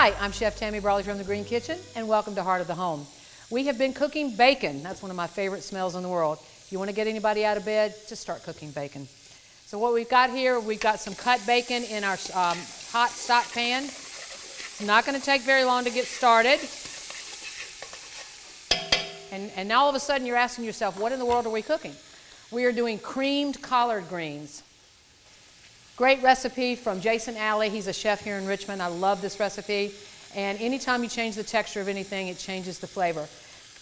Hi, I'm Chef Tammy Brawley from the Green Kitchen, and welcome to Heart of the Home. We have been cooking bacon. That's one of my favorite smells in the world. If you want to get anybody out of bed, just start cooking bacon. So what we've got here, we've got some cut bacon in our hot stock pan. It's not going to take very long to get started. And now all of a sudden you're asking yourself, what in the world are we cooking? We are doing creamed collard greens. Great recipe from Jason Alley. He's a chef here in Richmond. I love this recipe. And anytime you change the texture of anything, it changes the flavor.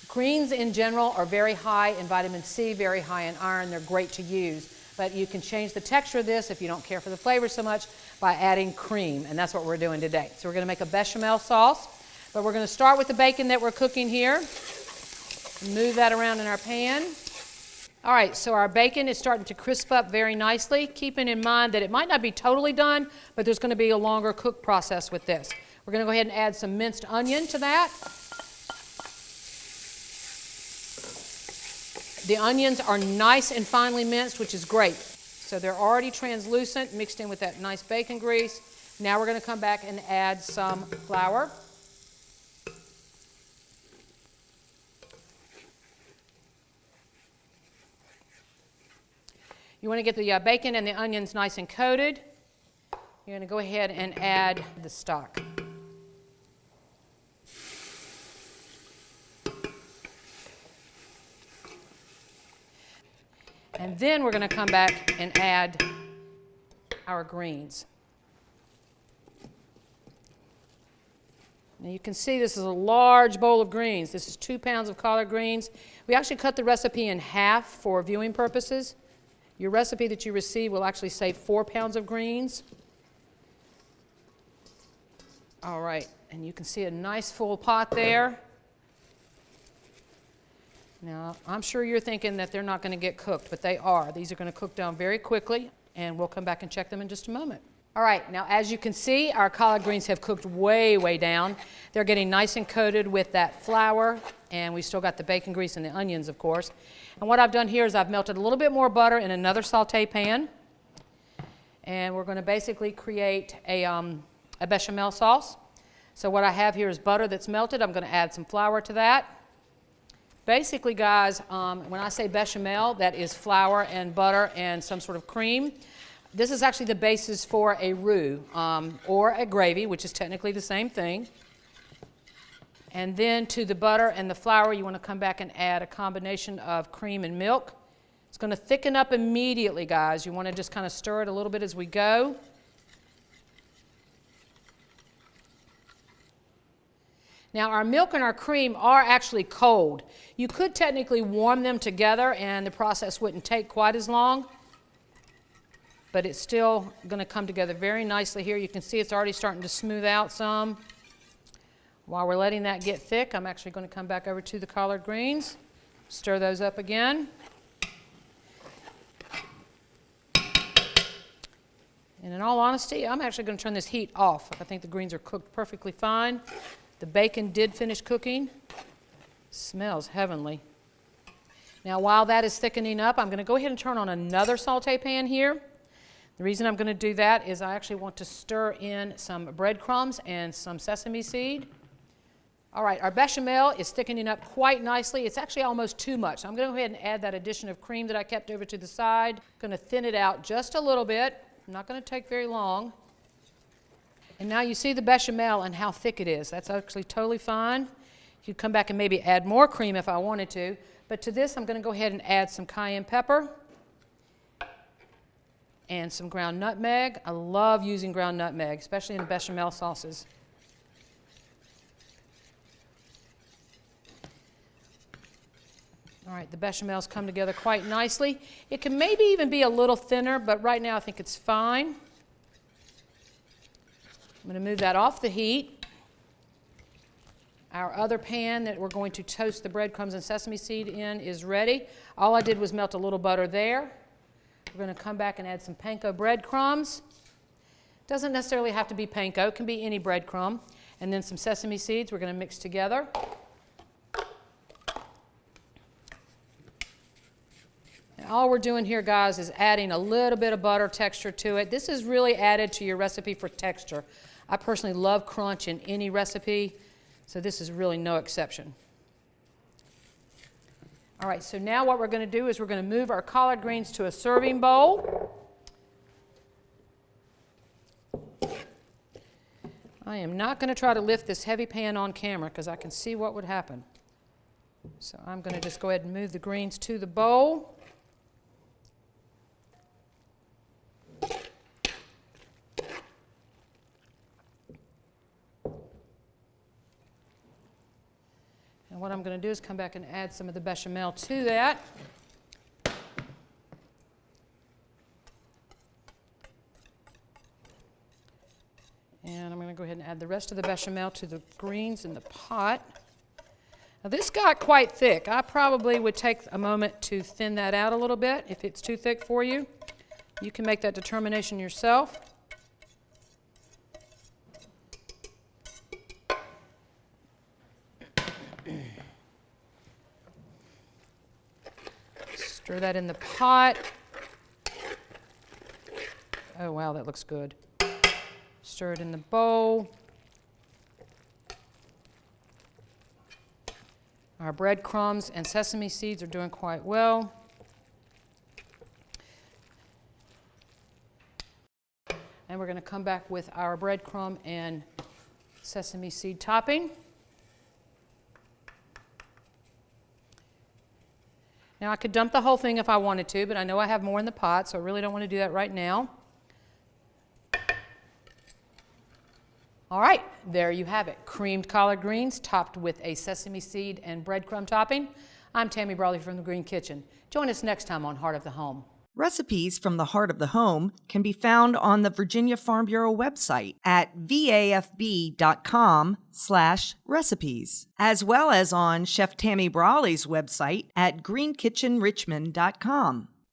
Greens in general are very high in vitamin C, very high in iron. They're great to use. But you can change the texture of this if you don't care for the flavor so much by adding cream. And that's what we're doing today. So we're going to make a bechamel sauce. But we're going to start with the bacon that we're cooking here. Move that around in our pan. All right, so our bacon is starting to crisp up very nicely, keeping in mind that it might not be totally done, but there's going to be a longer cook process with this. We're going to go ahead and add some minced onion to that. The onions are nice and finely minced, which is great. So they're already translucent, mixed in with that nice bacon grease. Now we're going to come back and add some flour. You want to get the bacon and the onions nice and coated. You're going to go ahead and add the stock. And then we're going to come back and add our greens. Now you can see this is a large bowl of greens. This is 2 pounds of collard greens. We actually cut the recipe in half for viewing purposes. Your recipe that you receive will actually say 4 pounds of greens. All right, and you can see a nice full pot there. Now, I'm sure you're thinking that they're not going to get cooked, but they are. These are going to cook down very quickly, and we'll come back and check them in just a moment. All right, now as you can see, our collard greens have cooked way, way down. They're getting nice and coated with that flour, and we still got the bacon grease and the onions, of course. And what I've done here is I've melted a little bit more butter in another saute pan, and we're going to basically create a bechamel sauce. So what I have here is butter that's melted. I'm going to add some flour to that. Basically, guys, when I say bechamel, that is flour and butter and some sort of cream. This is actually the basis for a roux or a gravy, which is technically the same thing. And then to the butter and the flour, you want to come back and add a combination of cream and milk. It's going to thicken up immediately, guys. You want to just kind of stir it a little bit as we go. Now, our milk and our cream are actually cold. You could technically warm them together and the process wouldn't take quite as long. But it's still going to come together very nicely here. You can see it's already starting to smooth out some. While we're letting that get thick, I'm actually going to come back over to the collard greens, stir those up again. And in all honesty, I'm actually going to turn this heat off. I think the greens are cooked perfectly fine. The bacon did finish cooking. Smells heavenly. Now while that is thickening up, I'm going to go ahead and turn on another saute pan here. The reason I'm going to do that is I actually want to stir in some breadcrumbs and some sesame seed. All right, our bechamel is thickening up quite nicely. It's actually almost too much. So I'm going to go ahead and add that addition of cream that I kept over to the side. I'm going to thin it out just a little bit. Not going to take very long. And now you see the bechamel and how thick it is. That's actually totally fine. You could come back and maybe add more cream if I wanted to. But to this, I'm going to go ahead and add some cayenne pepper and some ground nutmeg. I love using ground nutmeg, especially in bechamel sauces. All right, the bechamels come together quite nicely. It can maybe even be a little thinner, but right now I think it's fine. I'm going to move that off the heat. Our other pan that we're going to toast the breadcrumbs and sesame seed in is ready. All I did was melt a little butter there. We're going to come back and add some panko breadcrumbs. Doesn't necessarily have to be panko, it can be any breadcrumb. And then some sesame seeds we're going to mix together. And all we're doing here, guys, is adding a little bit of butter texture to it. This is really added to your recipe for texture. I personally love crunch in any recipe, so this is really no exception. All right, so now what we're going to do is we're going to move our collard greens to a serving bowl. I am not going to try to lift this heavy pan on camera because I can see what would happen. So I'm going to just go ahead and move the greens to the bowl. And what I'm going to do is come back and add some of the bechamel to that. And I'm going to go ahead and add the rest of the bechamel to the greens in the pot. Now this got quite thick. I probably would take a moment to thin that out a little bit if it's too thick for you. You can make that determination yourself. Stir that in the pot. Oh wow, that looks good. Stir it in the bowl. Our breadcrumbs and sesame seeds are doing quite well. And we're going to come back with our breadcrumb and sesame seed topping. Now I could dump the whole thing if I wanted to, but I know I have more in the pot, so I really don't want to do that right now. All right, there you have it. Creamed collard greens topped with a sesame seed and breadcrumb topping. I'm Tammy Brawley from the Green Kitchen. Join us next time on Heart of the Home. Recipes from the Heart of the Home can be found on the Virginia Farm Bureau website at vafb.com/recipes, as well as on Chef Tammy Brawley's website at greenkitchenrichmond.com.